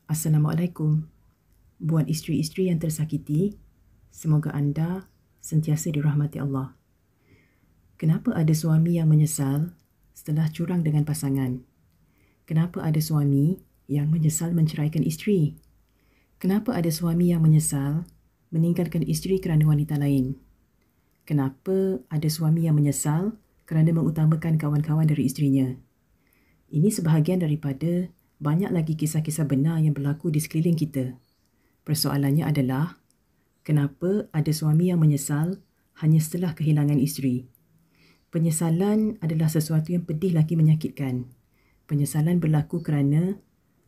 Assalamualaikum. Buat isteri-isteri yang tersakiti, semoga anda sentiasa dirahmati Allah. Kenapa ada suami yang menyesal setelah curang dengan pasangan? Kenapa ada suami yang menyesal menceraikan isteri? Kenapa ada suami yang menyesal meninggalkan isteri kerana wanita lain? Kenapa ada suami yang menyesal kerana mengutamakan kawan-kawan dari isterinya? Ini sebahagian daripada banyak lagi kisah-kisah benar yang berlaku di sekeliling kita. Persoalannya adalah, kenapa ada suami yang menyesal hanya setelah kehilangan isteri? Penyesalan adalah sesuatu yang pedih lagi menyakitkan. Penyesalan berlaku kerana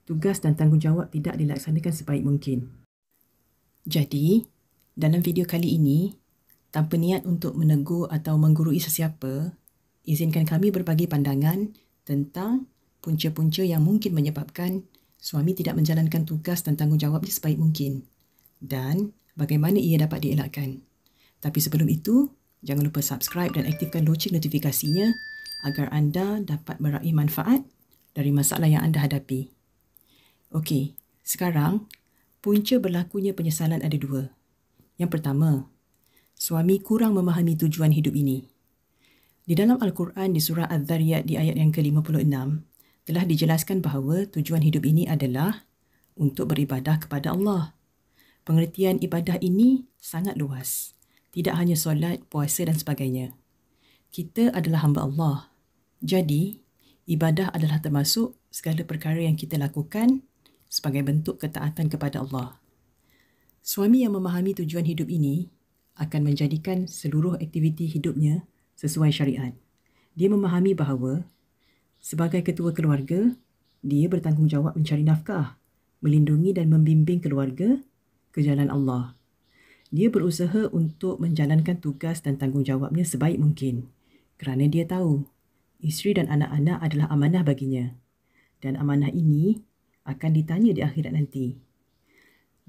tugas dan tanggungjawab tidak dilaksanakan sebaik mungkin. Jadi, dalam video kali ini, tanpa niat untuk menegur atau menggurui sesiapa, izinkan kami berbagi pandangan tentang punca-punca yang mungkin menyebabkan suami tidak menjalankan tugas dan tanggungjawabnya sebaik mungkin dan bagaimana ia dapat dielakkan. Tapi sebelum itu, jangan lupa subscribe dan aktifkan loceng notifikasinya agar anda dapat meraih manfaat dari masalah yang anda hadapi. Okey, sekarang punca berlakunya penyesalan ada dua. Yang pertama, suami kurang memahami tujuan hidup ini. Di dalam Al-Quran di surah Adz-Dzariyat di ayat yang ke-56, telah dijelaskan bahawa tujuan hidup ini adalah untuk beribadah kepada Allah. Pengertian ibadah ini sangat luas. Tidak hanya solat, puasa dan sebagainya. Kita adalah hamba Allah. Jadi, ibadah adalah termasuk segala perkara yang kita lakukan sebagai bentuk ketaatan kepada Allah. Suami yang memahami tujuan hidup ini akan menjadikan seluruh aktiviti hidupnya sesuai syariat. Dia memahami bahawa sebagai ketua keluarga, dia bertanggungjawab mencari nafkah, melindungi dan membimbing keluarga ke jalan Allah. Dia berusaha untuk menjalankan tugas dan tanggungjawabnya sebaik mungkin kerana dia tahu isteri dan anak-anak adalah amanah baginya dan amanah ini akan ditanya di akhirat nanti.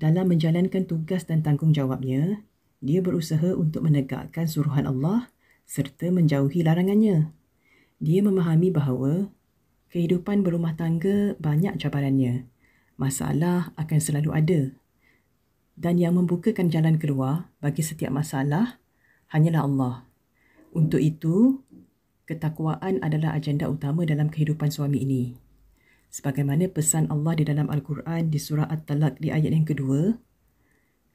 Dalam menjalankan tugas dan tanggungjawabnya, dia berusaha untuk menegakkan suruhan Allah serta menjauhi larangannya. Dia memahami bahawa kehidupan berumah tangga banyak cabarannya. Masalah akan selalu ada. Dan yang membukakan jalan keluar bagi setiap masalah hanyalah Allah. Untuk itu, ketakwaan adalah agenda utama dalam kehidupan suami ini. Sebagaimana pesan Allah di dalam Al-Quran di surah At-Talaq di ayat yang kedua,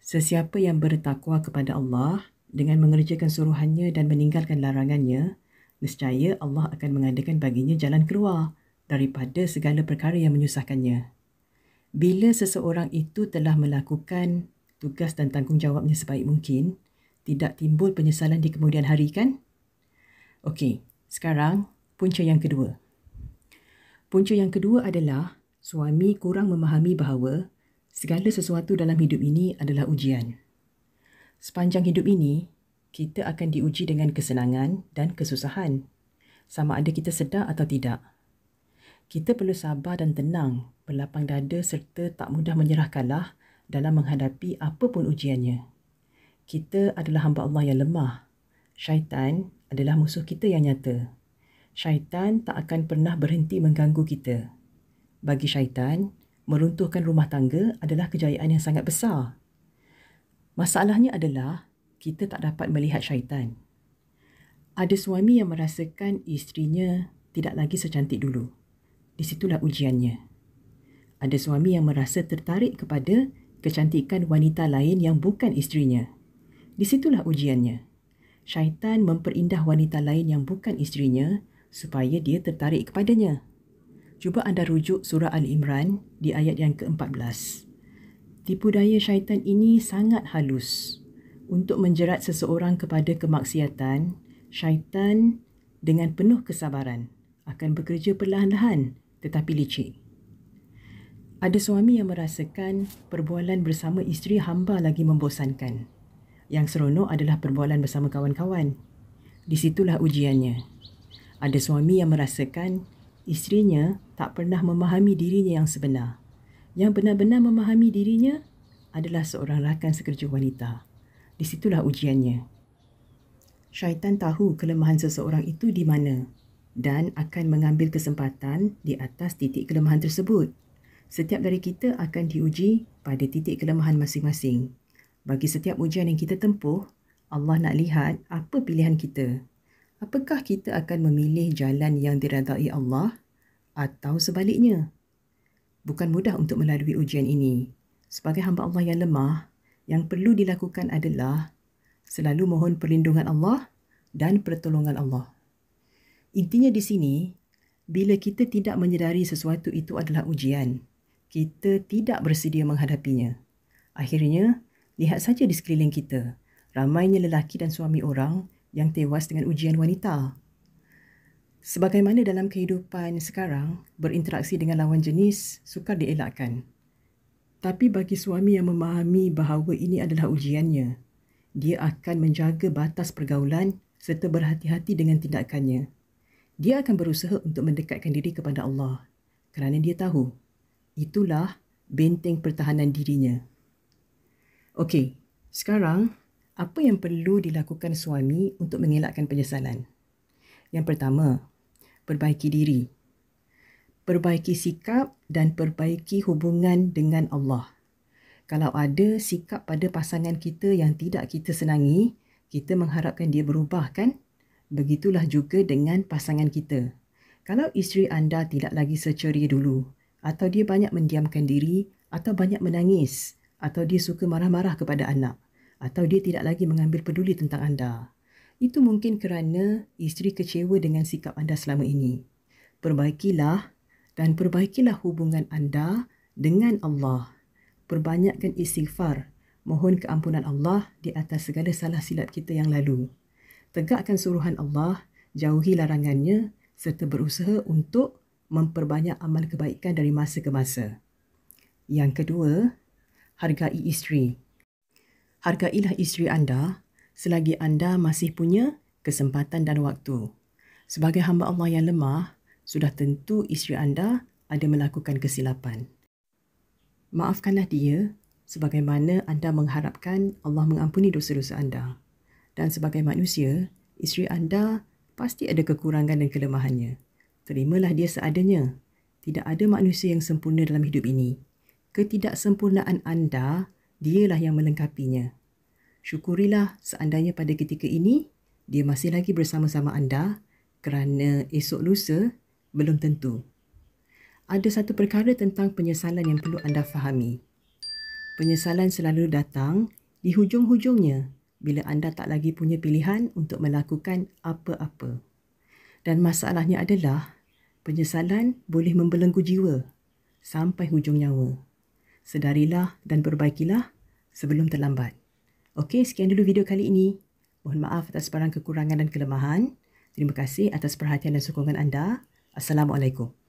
sesiapa yang bertakwa kepada Allah dengan mengerjakan suruhannya dan meninggalkan larangannya, nescaya Allah akan mengadakan baginya jalan keluar daripada segala perkara yang menyusahkannya. Bila seseorang itu telah melakukan tugas dan tanggungjawabnya sebaik mungkin, tidak timbul penyesalan di kemudian hari kan? Okey, sekarang punca yang kedua. Punca yang kedua adalah suami kurang memahami bahawa segala sesuatu dalam hidup ini adalah ujian. Sepanjang hidup ini, kita akan diuji dengan kesenangan dan kesusahan, sama ada kita sedar atau tidak. Kita perlu sabar dan tenang, berlapang dada serta tak mudah menyerah kalah dalam menghadapi apapun ujiannya. Kita adalah hamba Allah yang lemah. Syaitan adalah musuh kita yang nyata. Syaitan tak akan pernah berhenti mengganggu kita. Bagi syaitan, meruntuhkan rumah tangga adalah kejayaan yang sangat besar. Masalahnya adalah kita tak dapat melihat syaitan. Ada suami yang merasakan isterinya tidak lagi secantik dulu. Di situlah ujiannya. Ada suami yang merasa tertarik kepada kecantikan wanita lain yang bukan isterinya. Di situlah ujiannya. Syaitan memperindah wanita lain yang bukan isterinya supaya dia tertarik kepadanya. Cuba anda rujuk surah Al-Imran di ayat yang ke-14. Tipu daya syaitan ini sangat halus. Untuk menjerat seseorang kepada kemaksiatan, syaitan dengan penuh kesabaran akan bekerja perlahan-lahan tetapi licik. Ada suami yang merasakan perbualan bersama isteri hamba lagi membosankan. Yang seronok adalah perbualan bersama kawan-kawan. Di situlah ujiannya. Ada suami yang merasakan isterinya tak pernah memahami dirinya yang sebenar. Yang benar-benar memahami dirinya adalah seorang rakan sekerja wanita. Di situlah ujiannya. Syaitan tahu kelemahan seseorang itu di mana dan akan mengambil kesempatan di atas titik kelemahan tersebut. Setiap dari kita akan diuji pada titik kelemahan masing-masing. Bagi setiap ujian yang kita tempuh, Allah nak lihat apa pilihan kita. Apakah kita akan memilih jalan yang diredai Allah atau sebaliknya? Bukan mudah untuk melalui ujian ini. Sebagai hamba Allah yang lemah, yang perlu dilakukan adalah selalu mohon perlindungan Allah dan pertolongan Allah. Intinya di sini, bila kita tidak menyedari sesuatu itu adalah ujian, kita tidak bersedia menghadapinya. Akhirnya, lihat saja di sekeliling kita, ramainya lelaki dan suami orang yang tewas dengan ujian wanita. Sebagaimana dalam kehidupan sekarang, berinteraksi dengan lawan jenis sukar dielakkan. Tapi bagi suami yang memahami bahawa ini adalah ujiannya, dia akan menjaga batas pergaulan serta berhati-hati dengan tindakannya. Dia akan berusaha untuk mendekatkan diri kepada Allah kerana dia tahu itulah benteng pertahanan dirinya. Okey, sekarang apa yang perlu dilakukan suami untuk mengelakkan penyesalan? Yang pertama, perbaiki diri. Perbaiki sikap dan perbaiki hubungan dengan Allah. Kalau ada sikap pada pasangan kita yang tidak kita senangi, kita mengharapkan dia berubah kan? Begitulah juga dengan pasangan kita. Kalau isteri anda tidak lagi seceria dulu, atau dia banyak mendiamkan diri, atau banyak menangis, atau dia suka marah-marah kepada anak, atau dia tidak lagi mengambil peduli tentang anda, itu mungkin kerana isteri kecewa dengan sikap anda selama ini. Perbaikilah dan perbaikilah hubungan anda dengan Allah. Perbanyakkan istighfar, mohon keampunan Allah di atas segala salah silap kita yang lalu. Tegakkan suruhan Allah, jauhi larangannya serta berusaha untuk memperbanyak amal kebaikan dari masa ke masa. Yang kedua, hargai isteri. Hargailah isteri anda selagi anda masih punya kesempatan dan waktu. Sebagai hamba Allah yang lemah, sudah tentu isteri anda ada melakukan kesilapan. Maafkanlah dia sebagaimana anda mengharapkan Allah mengampuni dosa-dosa anda. Dan sebagai manusia, isteri anda pasti ada kekurangan dan kelemahannya. Terimalah dia seadanya. Tidak ada manusia yang sempurna dalam hidup ini. Ketidaksempurnaan anda, dialah yang melengkapinya. Syukurilah seandainya pada ketika ini, dia masih lagi bersama-sama anda kerana esok lusa belum tentu. Ada satu perkara tentang penyesalan yang perlu anda fahami. Penyesalan selalu datang di hujung-hujungnya bila anda tak lagi punya pilihan untuk melakukan apa-apa. Dan masalahnya adalah penyesalan boleh membelenggu jiwa sampai hujung nyawa. Sedarilah dan perbaikilah sebelum terlambat. Okey, sekian dulu video kali ini. Mohon maaf atas barang kekurangan dan kelemahan. Terima kasih atas perhatian dan sokongan anda. Assalamualaikum.